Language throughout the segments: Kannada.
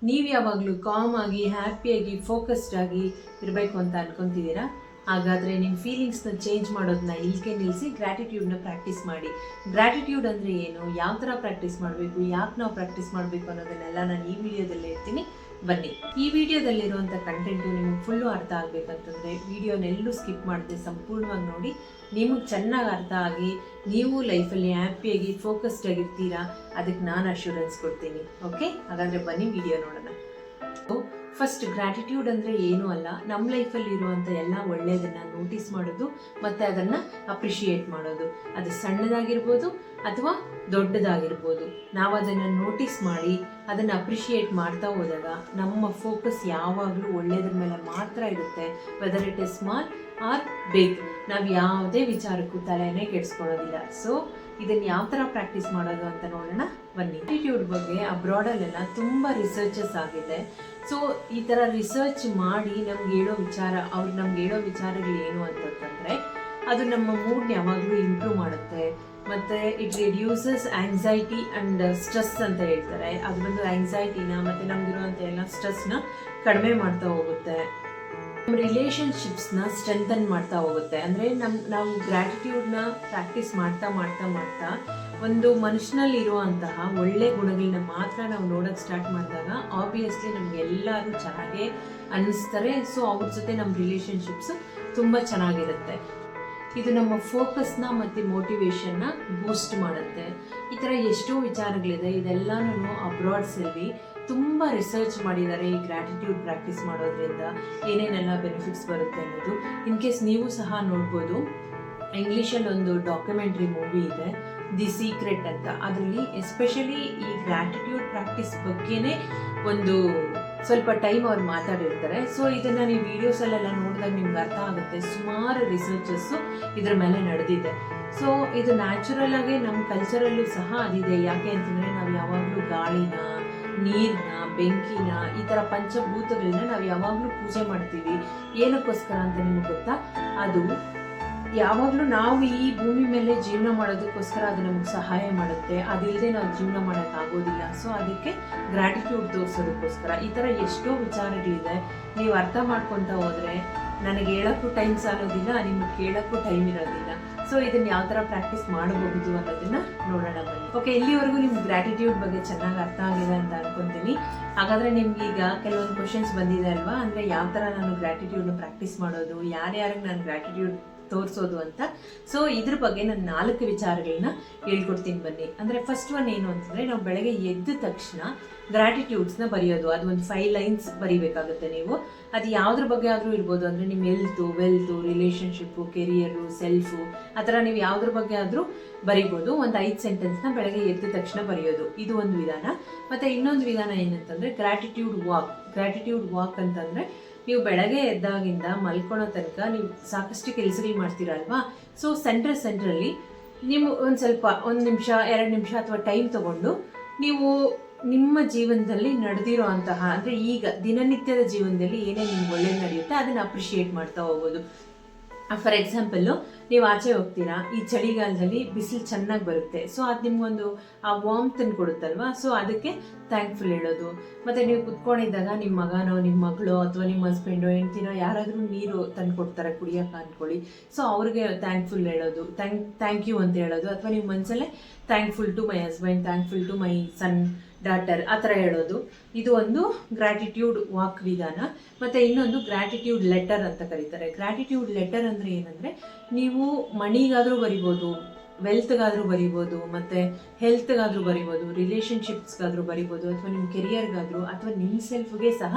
ನೀವು ಯಾವಾಗಲೂ ಕಾಮ್ ಆಗಿ ಹ್ಯಾಪಿಯಾಗಿ ಫೋಕಸ್ಡ್ ಆಗಿ ಇರಬೇಕು ಅಂತ ಅನ್ಕೊತಿದ್ದೀರಾ? ಹಾಗಾದರೆ ನಿಮ್ಮ ಫೀಲಿಂಗ್ಸ್ನ ಚೇಂಜ್ ಮಾಡೋದನ್ನ ಇಲ್ಲಿಗೆ ನಿಲ್ಲಿಸಿ ಗ್ರ್ಯಾಟಿಟ್ಯೂಡ್ನ ಪ್ರಾಕ್ಟೀಸ್ ಮಾಡಿ. ಗ್ರ್ಯಾಟಿಟ್ಯೂಡ್ ಅಂದರೆ ಏನು, ಯಾವ ಥರ ಪ್ರಾಕ್ಟೀಸ್ ಮಾಡಬೇಕು, ಯಾಕೆ ನಾವು ಪ್ರಾಕ್ಟೀಸ್ ಮಾಡಬೇಕು ಅನ್ನೋದನ್ನೆಲ್ಲ ನಾನು ಈ ವಿಡಿಯೋದಲ್ಲಿ ಹೇಳ್ತೀನಿ. ಬನ್ನಿ, ಈ ವಿಡಿಯೋದಲ್ಲಿರುವಂಥ ಕಂಟೆಂಟು ನಿಮಗೆ ಫುಲ್ಲು ಅರ್ಥ ಆಗಬೇಕಂತಂದರೆ ವಿಡಿಯೋನೆಲ್ಲೂ ಸ್ಕಿಪ್ ಮಾಡದೆ ಸಂಪೂರ್ಣವಾಗಿ ನೋಡಿ. ನಿಮಗೆ ಚೆನ್ನಾಗಿ ಅರ್ಥ ಆಗಿ ನೀವು ಲೈಫಲ್ಲಿ ಹ್ಯಾಪಿಯಾಗಿ ಫೋಕಸ್ಡ್ ಆಗಿರ್ತೀರಾ, ಅದಕ್ಕೆ ನಾನು ಅಶ್ಯೂರೆನ್ಸ್ ಕೊಡ್ತೀನಿ. ಓಕೆ, ಹಾಗಾದರೆ ಬನ್ನಿ ವಿಡಿಯೋ ನೋಡೋಣ. ಫಸ್ಟ್, ಗ್ರ್ಯಾಟಿಟ್ಯೂಡ್ ಅಂದರೆ ಏನೂ ಅಲ್ಲ, ನಮ್ಮ ಲೈಫಲ್ಲಿ ಇರುವಂಥ ಎಲ್ಲ ಒಳ್ಳೆಯದನ್ನು ನೋಟಿಸ್ ಮಾಡೋದು ಮತ್ತು ಅದನ್ನು ಅಪ್ರಿಷಿಯೇಟ್ ಮಾಡೋದು. ಅದು ಸಣ್ಣದಾಗಿರ್ಬೋದು ಅಥವಾ ದೊಡ್ಡದಾಗಿರ್ಬೋದು. ನಾವು ಅದನ್ನು ನೋಟಿಸ್ ಮಾಡಿ ಅದನ್ನು ಅಪ್ರಿಷಿಯೇಟ್ ಮಾಡ್ತಾ ಹೋದಾಗ ನಮ್ಮ ಫೋಕಸ್ ಯಾವಾಗಲೂ ಒಳ್ಳೆಯದ್ರ ಮೇಲೆ ಮಾತ್ರ ಇರುತ್ತೆ. Whether it is small or big, ನಾವು ಯಾವುದೇ ವಿಚಾರಕ್ಕೂ ತಲೆನೇ ಕೆಡಿಸ್ಕೊಳ್ಳೋದಿಲ್ಲ. ಸೊ ಇದನ್ನು ಯಾವ ಥರ ಪ್ರಾಕ್ಟೀಸ್ ಮಾಡೋದು ಅಂತ ನೋಡೋಣ ಬನ್ನಿ. ಗ್ರ್ಯಾಟಿಟ್ಯೂಡ್ ಬಗ್ಗೆ ಅಬ್ರಾಡಲ್ಲೆಲ್ಲ ತುಂಬ ರಿಸರ್ಚಸ್ ಆಗಿದೆ. ಸೊ ಈ ಥರ ರಿಸರ್ಚ್ ಮಾಡಿ ನಮ್ಗೆ ಹೇಳೋ ವಿಚಾರ, ಅವ್ರು ನಮ್ಗೆ ಹೇಳೋ ವಿಚಾರಗಳು ಏನು ಅಂತಂದರೆ, ಅದು ನಮ್ಮ ಮೂಡ್ನ ಯಾವಾಗಲೂ ಇಂಪ್ರೂವ್ ಮಾಡುತ್ತೆ. ಮತ್ತು it reduces anxiety and stress ಅಂತ ಹೇಳ್ತಾರೆ. ಅದು ಬಂದು ಆಂಗ್ಸೈಟಿನ ಮತ್ತು ನಮಗಿರುವಂಥ ಎಲ್ಲ ಸ್ಟ್ರೆಸ್ನ ಕಡಿಮೆ ಮಾಡ್ತಾ ಹೋಗುತ್ತೆ. ನಮ್ಮ ರಿಲೇಷನ್ಶಿಪ್ಸ್ನ ಸ್ಟ್ರೆಂಥನ್ ಮಾಡ್ತಾ ಹೋಗುತ್ತೆ. ಅಂದರೆ ನಾವು ಗ್ರ್ಯಾಟಿಟ್ಯೂಡ್ನ ಪ್ರಾಕ್ಟೀಸ್ ಮಾಡ್ತಾ ಮಾಡ್ತಾ ಮಾಡ್ತಾ ಒಂದು ಮನುಷ್ಯನಲ್ಲಿ ಇರುವಂತಹ ಒಳ್ಳೆ ಗುಣಗಳನ್ನ ಮಾತ್ರ ನಾವು ನೋಡೋಕ್ಕೆ ಸ್ಟಾರ್ಟ್ ಮಾಡಿದಾಗ ಆಬ್ವಿಯಸ್ಲಿ ನಮಗೆಲ್ಲರೂ ಚೆನ್ನಾಗೇ ಅನ್ನಿಸ್ತಾರೆ. ಸೊ ಅವ್ರ ಜೊತೆ ನಮ್ಮ ರಿಲೇಷನ್ಶಿಪ್ಸ್ ತುಂಬ ಚೆನ್ನಾಗಿರುತ್ತೆ. ಇದು ನಮ್ಮ ಫೋಕಸ್ನ ಮತ್ತು ಮೋಟಿವೇಶನ್ನ ಬೂಸ್ಟ್ ಮಾಡುತ್ತೆ. ಈ ಥರ ಎಷ್ಟೋ ವಿಚಾರಗಳಿದೆ. ಇದೆಲ್ಲನೂ ಅಬ್ರಾಡ್ಸಲ್ಲಿ ತುಂಬ ರಿಸರ್ಚ್ ಮಾಡಿದ್ದಾರೆ. ಈ ಗ್ರ್ಯಾಟಿಟ್ಯೂಡ್ ಪ್ರಾಕ್ಟೀಸ್ ಮಾಡೋದ್ರಿಂದ ಏನೇನೆಲ್ಲ ಬೆನಿಫಿಟ್ಸ್ ಬರುತ್ತೆ ಅನ್ನೋದು. ಇನ್ ಕೇಸ್ ನೀವು ಸಹ ನೋಡ್ಬೋದು, ಇಂಗ್ಲೀಷಲ್ಲಿ ಒಂದು ಡಾಕ್ಯುಮೆಂಟ್ರಿ ಮೂವಿ ಇದೆ, ದಿ ಸೀಕ್ರೆಟ್ ಅಂತ. ಅದರಲ್ಲಿ ಎಸ್ಪೆಷಲಿ ಈ ಗ್ರ್ಯಾಟಿಟ್ಯೂಡ್ ಪ್ರಾಕ್ಟೀಸ್ ಬಗ್ಗೆನೇ ಒಂದು ಸ್ವಲ್ಪ ಟೈಮ್ ಅವ್ರು ಮಾತಾಡಿರ್ತಾರೆ. ಸೊ ಇದನ್ನು ನೀವು ವೀಡಿಯೋಸಲ್ಲೆಲ್ಲ ನೋಡಿದಾಗ ನಿಮ್ಗೆ ಅರ್ಥ ಆಗುತ್ತೆ. ಸುಮಾರು ರಿಸರ್ಚಸ್ಸು ಇದ್ರ ಮೇಲೆ ನಡೆದಿದೆ. ಸೊ ಇದು ನ್ಯಾಚುರಲ್ ಆಗಿ ನಮ್ಮ ಕಲ್ಚರಲ್ಲೂ ಸಹ ಅದಿದೆ. ಯಾಕೆ ಅಂತಂದರೆ ನಾವು ಯಾವಾಗಲೂ ಗಾಳಿನ, ನೀರನ್ನ, ಬೆಂಕಿನ, ಈ ಥರ ಪಂಚಭೂತಗಳನ್ನ ನಾವು ಯಾವಾಗಲೂ ಪೂಜೆ ಮಾಡ್ತೀವಿ. ಏನಕ್ಕೋಸ್ಕರ ಅಂತ ನಿಮಗೆ ಗೊತ್ತಾ? ಅದು ಯಾವಾಗಲೂ ನಾವು ಈ ಭೂಮಿ ಮೇಲೆ ಜೀವನ ಮಾಡೋದಕ್ಕೋಸ್ಕರ ಅದು ನಮಗೆ ಸಹಾಯ ಮಾಡುತ್ತೆ. ಅದಿಲ್ಲದೆ ನಾವು ಜೀವನ ಮಾಡೋಕ್ಕಾಗೋದಿಲ್ಲ. ಸೊ ಅದಕ್ಕೆ ಗ್ರ್ಯಾಟಿಟ್ಯೂಡ್ ತೋರಿಸೋದಕ್ಕೋಸ್ಕರ ಈ ಥರ ಎಷ್ಟೋ ವಿಚಾರಗಳಿದೆ. ನೀವು ಅರ್ಥ ಮಾಡ್ಕೊತಾ ಹೋದರೆ ನನಗೆ ಹೇಳೋಕ್ಕೂ ಟೈಮ್ ಸಾಲೋದಿಲ್ಲ, ನಿಮಗೆ ಕೇಳೋಕ್ಕೂ ಟೈಮ್ ಇರೋದಿಲ್ಲ. ಸೊ ಇದನ್ನು ಯಾವ ಥರ ಪ್ರಾಕ್ಟೀಸ್ ಮಾಡಬಹುದು ಅನ್ನೋದನ್ನ ನೋಡೋಣ ಬನ್ನಿ. ಓಕೆ, ಇಲ್ಲಿವರೆಗೂ ನಿಮ್ಗೆ ಗ್ರ್ಯಾಟಿಟ್ಯೂಡ್ ಬಗ್ಗೆ ಚೆನ್ನಾಗಿ ಅರ್ಥ ಆಗಿದೆ ಅಂತ ಅನ್ಕೊತೀನಿ. ಹಾಗಾದರೆ ನಿಮ್ಗೆ ಈಗ ಕೆಲವೊಂದು ಕ್ವಶನ್ಸ್ ಬಂದಿದೆ ಅಲ್ವಾ? ಅಂದರೆ ಯಾವ ಥರ ನಾನು ಗ್ರ್ಯಾಟಿಟ್ಯೂಡ್ನ ಪ್ರಾಕ್ಟೀಸ್ ಮಾಡೋದು, ಯಾರ್ಯಾರಿಗೆ ನಾನು ಗ್ರ್ಯಾಟಿಟ್ಯೂಡ್ ತೋರಿಸೋದು ಅಂತ. ಸೊ ಇದ್ರ ಬಗ್ಗೆ ನಾನು 4 ವಿಚಾರಗಳನ್ನ ಹೇಳ್ಕೊಡ್ತೀನಿ ಬನ್ನಿ. ಅಂದರೆ ಫಸ್ಟ್ ಒನ್ ಏನು ಅಂತಂದರೆ, ನಾವು ಬೆಳಗ್ಗೆ ಎದ್ದ ತಕ್ಷಣ ಗ್ರ್ಯಾಟಿಟ್ಯೂಡ್ಸ್ನ ಬರೆಯೋದು. ಅದು ಒಂದು 5 ಲೈನ್ಸ್ ಬರೀಬೇಕಾಗುತ್ತೆ ನೀವು. ಅದು ಯಾವುದ್ರ ಬಗ್ಗೆ ಆದರೂ ಇರ್ಬೋದು. ಅಂದರೆ ನಿಮ್ಮ health, wealth, relationship, career, self, ಆ ಥರ ನೀವು ಯಾವುದ್ರ ಬಗ್ಗೆ ಆದರೂ ಬರಿಬೋದು. ಒಂದು 5 ಸೆಂಟೆನ್ಸ್ನ ಬೆಳಗ್ಗೆ ಎದ್ದ ತಕ್ಷಣ ಬರೆಯೋದು. ಇದು ಒಂದು ವಿಧಾನ. ಮತ್ತು ಇನ್ನೊಂದು ವಿಧಾನ ಏನಂತಂದರೆ ಗ್ರ್ಯಾಟಿಟ್ಯೂಡ್ ವಾಕ್. ಗ್ರ್ಯಾಟಿಟ್ಯೂಡ್ ವಾಕ್ ಅಂತಂದರೆ, ನೀವು ಬೆಳಗ್ಗೆ ಎದ್ದಾಗಿಂದ ಮಲ್ಕೊಳ್ಳೋ ತನಕ ನೀವು ಸಾಕಷ್ಟು ಕೆಲಸಗಳು ಮಾಡ್ತೀರಲ್ವಾ? ಸೊ ಸೆಂಟ್ರಲ್ಲಿ ನೀವು ಒಂದು ನಿಮಿಷ 2 ನಿಮಿಷ ಅಥವಾ ಟೈಮ್ ತಗೊಂಡು ನೀವು ನಿಮ್ಮ ಜೀವನದಲ್ಲಿ ನಡೆದಿರೋ ಅಂತಹ, ಅಂದರೆ ಈಗ ದಿನನಿತ್ಯದ ಜೀವನದಲ್ಲಿ ಏನೇನು ನಿಮ್ಗೆ ಒಳ್ಳೇದು ನಡೆಯುತ್ತೆ ಅದನ್ನು ಅಪ್ರಿಷಿಯೇಟ್ ಮಾಡ್ತಾ ಹೋಗೋದು. ಫಾರ್ ಎಕ್ಸಾಂಪಲ್ಲು, ನೀವು ಆಚೆ ಹೋಗ್ತೀರಾ, ಈ ಚಳಿಗಾಲದಲ್ಲಿ ಬಿಸಿಲು ಚೆನ್ನಾಗಿ ಬರುತ್ತೆ. ಸೊ ಅದು ನಿಮ್ಗೊಂದು ಆ ವಾರ್ಮ್ತನ್ನು ಕೊಡುತ್ತಲ್ವಾ? ಸೊ ಅದಕ್ಕೆ ಥ್ಯಾಂಕ್ಫುಲ್ ಹೇಳೋದು. ಮತ್ತು ನೀವು ಕುತ್ಕೊಂಡಿದ್ದಾಗ ನಿಮ್ಮ ಮಗನೋ, ನಿಮ್ಮ ಮಗಳು ಅಥವಾ ನಿಮ್ಮ ಹಸ್ಬೆಂಡೋ, ಹೆಂಡ್ತಿನೋ ಯಾರಾದರೂ ನೀರು ತಂದು ಕೊಡ್ತಾರೆ ಕುಡಿಯೋಕೆ ಅಂದ್ಕೊಳ್ಳಿ. ಸೊ ಅವ್ರಿಗೆ ಥ್ಯಾಂಕ್ಫುಲ್ ಹೇಳೋದು, ಥ್ಯಾಂಕ್ ಯು ಅಂತ ಹೇಳೋದು. ಅಥವಾ ನಿಮ್ಮ ಮನಸ್ಸಲ್ಲೇ thankful to my husband, thankful to my son, daughter, ಆ ಥರ ಹೇಳೋದು. ಇದು ಒಂದು ಗ್ರ್ಯಾಟಿಟ್ಯೂಡ್ ವಾಕ್ ವಿಧಾನ. ಮತ್ತು ಇನ್ನೊಂದು ಗ್ರ್ಯಾಟಿಟ್ಯೂಡ್ ಲೆಟರ್ ಅಂತ ಕರೀತಾರೆ. ಗ್ರ್ಯಾಟಿಟ್ಯೂಡ್ ಲೆಟರ್ ಅಂದರೆ ಏನಂದರೆ, ನೀವು ಮನಿಗಾದರೂ ಬರಿಬೋದು, ವೆಲ್ತ್ಗಾದರೂ ಬರಿಬೋದು, ಮತ್ತು ಹೆಲ್ತ್ಗಾದರೂ ಬರಿಬೋದು, ರಿಲೇಷನ್ಶಿಪ್ಸ್ಗಾದರೂ ಬರಿಬೋದು, ಅಥವಾ ನಿಮ್ಮ ಕೆರಿಯರ್ಗಾದರೂ, ಅಥವಾ ನಿಮ್ಮ ಸೆಲ್ಫ್ಗೆ ಸಹ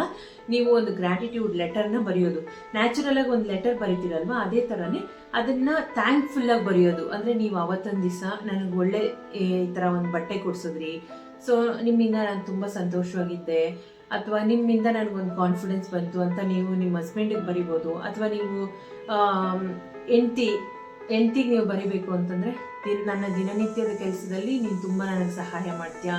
ನೀವು ಒಂದು ಗ್ರ್ಯಾಟಿಟ್ಯೂಡ್ ಲೆಟರ್ನ ಬರೆಯೋದು. ನ್ಯಾಚುರಲಾಗಿ ಒಂದು ಲೆಟರ್ ಬರಿತೀರಲ್ವ, ಅದೇ ಥರನೇ ಅದನ್ನು ಥ್ಯಾಂಕ್ಫುಲ್ಲಾಗಿ ಬರೆಯೋದು. ಅಂದರೆ ನೀವು ಅವತ್ತೊಂದು ದಿವಸ ನನಗೆ ಒಳ್ಳೆ ಈ ಥರ ಒಂದು ಬಟ್ಟೆ ಕೊಡಿಸಿದ್ರಿ, ಸೊ ನಿಮ್ಮಿಂದ ನಾನು ತುಂಬ ಸಂತೋಷವಾಗಿದ್ದೆ, ಅಥವಾ ನಿಮ್ಮಿಂದ ನನಗೊಂದು ಕಾನ್ಫಿಡೆನ್ಸ್ ಬಂತು ಅಂತ ನೀವು ನಿಮ್ಮ ಹಸ್ಬೆಂಡಿಗೆ ಬರಿಬೋದು. ಅಥವಾ ನೀವು ಹೆಂಡ್ತಿಗೆ ನೀವು ಬರಿಬೇಕು ಅಂತಂದರೆ, ನನ್ನ ದಿನನಿತ್ಯದ ಕೆಲಸದಲ್ಲಿ ನೀನು ತುಂಬ ನನಗೆ ಸಹಾಯ ಮಾಡ್ತೀಯಾ,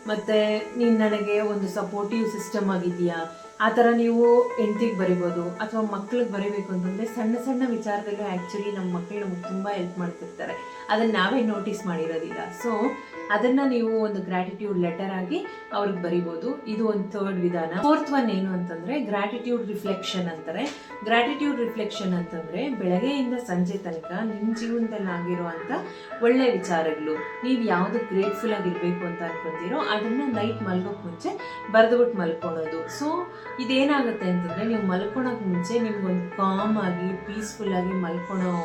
ಮತ್ತು ನೀನು ನನಗೆ ಒಂದು ಸಪೋರ್ಟಿವ್ ಸಿಸ್ಟಮ್ ಆಗಿದೆಯಾ, ಆ ಥರ ನೀವು ಹೆಂಡ್ತಿಗೆ ಬರಿಬೋದು ಅಥವಾ ಮಕ್ಳಿಗೆ ಬರೀಬೇಕು ಅಂತಂದರೆ ಸಣ್ಣ ಸಣ್ಣ ವಿಚಾರದಲ್ಲೂ ಆ್ಯಕ್ಚುಲಿ ನಮ್ಮ ಮಕ್ಕಳು ನಮಗೆ ತುಂಬ ಹೆಲ್ಪ್ ಮಾಡ್ತಿರ್ತಾರೆ, ಅದನ್ನು ನಾವೇ ನೋಟಿಸ್ ಮಾಡಿರೋದಿಲ್ಲ. ಸೊ ಅದನ್ನು ನೀವು ಒಂದು ಗ್ರ್ಯಾಟಿಟ್ಯೂಡ್ ಲೆಟರ್ ಆಗಿ ಅವ್ರಿಗೆ ಬರಿಬೋದು. ಇದು ಒಂದು ಥರ್ಡ್ ವಿಧಾನ. ಫೋರ್ತ್ ಒನ್ ಏನು ಅಂತಂದರೆ ಗ್ರ್ಯಾಟಿಟ್ಯೂಡ್ ರಿಫ್ಲೆಕ್ಷನ್ ಅಂತಾರೆ. ಗ್ರ್ಯಾಟಿಟ್ಯೂಡ್ ರಿಫ್ಲೆಕ್ಷನ್ ಅಂತಂದರೆ ಬೆಳಗ್ಗೆಯಿಂದ ಸಂಜೆ ತನಕ ನಿಮ್ಮ ಜೀವನದಲ್ಲಿ ಆಗಿರುವಂಥ ಒಳ್ಳೆ ವಿಚಾರಗಳು, ನೀವು ಯಾವುದು ಗ್ರೇಟ್ಫುಲ್ ಆಗಿರಬೇಕು ಅಂತ ಅನ್ಕೊಂತೀರೋ ಅದನ್ನು ನೈಟ್ ಮಲ್ಗೋಕ್ಕೆ ಮುಂಚೆ ಬರೆದುಬಿಟ್ಟು ಮಲ್ಕೊಳೋದು. ಸೊ ಇದೇನಾಗುತ್ತೆ ಅಂತಂದರೆ ನೀವು ಮಲ್ಕೊಳಕ್ಕೆ ಮುಂಚೆ ನಿಮ್ಗೊಂದು ಕಾಮ್ ಆಗಿ ಪೀಸ್ಫುಲ್ಲಾಗಿ ಮಲ್ಕೊಳೋ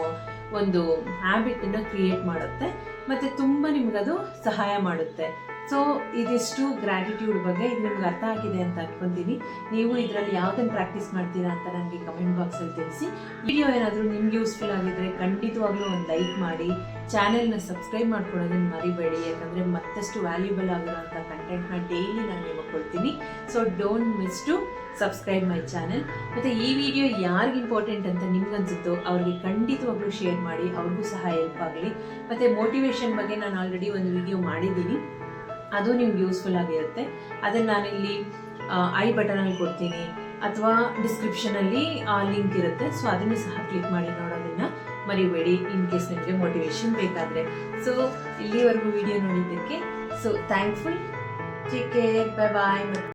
ಒಂದು ಹ್ಯಾಬಿಟನ್ನು ಕ್ರಿಯೇಟ್ ಮಾಡುತ್ತೆ ಮತ್ತು ತುಂಬ ನಿಮಗದು ಸಹಾಯ ಮಾಡುತ್ತೆ. ಸೊ ಇದಿಷ್ಟು ಗ್ರ್ಯಾಟಿಟ್ಯೂಡ್ ಬಗ್ಗೆ. ಇದು ನಿಮ್ಗೆ ಅರ್ಥ ಆಗಿದೆ ಅಂತ ಅನ್ಕೊತೀನಿ. ನೀವು ಇದರಲ್ಲಿ ಯಾವುದನ್ನು ಪ್ರಾಕ್ಟೀಸ್ ಮಾಡ್ತೀರಾ ಅಂತ ನನಗೆ ಕಮೆಂಟ್ ಬಾಕ್ಸಲ್ಲಿ ತಿಳಿಸಿ. ವಿಡಿಯೋ ಏನಾದರೂ ನಿಮ್ಗೆ ಯೂಸ್ಫುಲ್ ಆಗಿದ್ದರೆ ಖಂಡಿತವಾಗ್ಲೂ ಒಂದು ಲೈಕ್ ಮಾಡಿ, ಚಾನೆಲ್ನ ಸಬ್ಸ್ಕ್ರೈಬ್ ಮಾಡ್ಕೊಳ್ಳೋದನ್ನು ಮರಿಬೇಡಿ, ಯಾಕಂದರೆ ಮತ್ತಷ್ಟು ವ್ಯಾಲ್ಯೂಬಲ್ ಆಗಿರೋಂಥ ಕಂಟೆಂಟ್ನ ಡೈಲಿ ನಾನು ನಿಮಗೆ ಕೊಡ್ತೀನಿ. So don't miss to subscribe my channel. ಮತ್ತು ಈ ವಿಡಿಯೋ ಯಾರಿಗೆ ಇಂಪಾರ್ಟೆಂಟ್ ಅಂತ ನಿಮ್ಗನ್ಸುತ್ತೋ ಅವ್ರಿಗೆ ಖಂಡಿತವಾಗ್ಲೂ ಶೇರ್ ಮಾಡಿ, ಅವ್ರಿಗೂ ಸಹ ಹೆಲ್ಪ್ ಆಗಲಿ. ಮತ್ತು ಮೋಟಿವೇಶನ್ ಬಗ್ಗೆ ನಾನು ಆಲ್ರೆಡಿ ಒಂದು ವಿಡಿಯೋ ಮಾಡಿದ್ದೀನಿ, ಅದು ನಿಮ್ಗೆ ಯೂಸ್ಫುಲ್ ಆಗಿರುತ್ತೆ. ಅದನ್ನು ನಾನಿಲ್ಲಿ ಐ ಬಟನಲ್ಲಿ ಕೊಡ್ತೀನಿ ಅಥವಾ ಡಿಸ್ಕ್ರಿಪ್ಷನಲ್ಲಿ ಆ ಲಿಂಕ್ ಇರುತ್ತೆ. ಸೊ ಅದನ್ನು ಸಹ ಕ್ಲಿಕ್ ಮಾಡಿ ನೋಡೋದನ್ನು ಮರಿಬೇಡಿ, ಇನ್ ಕೇಸ್ ನಿಮಗೆ ಮೋಟಿವೇಶನ್ ಬೇಕಾದರೆ. ಸೊ ಇಲ್ಲಿವರೆಗೂ ವಿಡಿಯೋ ನೋಡಿದ್ದಕ್ಕೆ so thankful. Take care, bye ಬಾಯ್.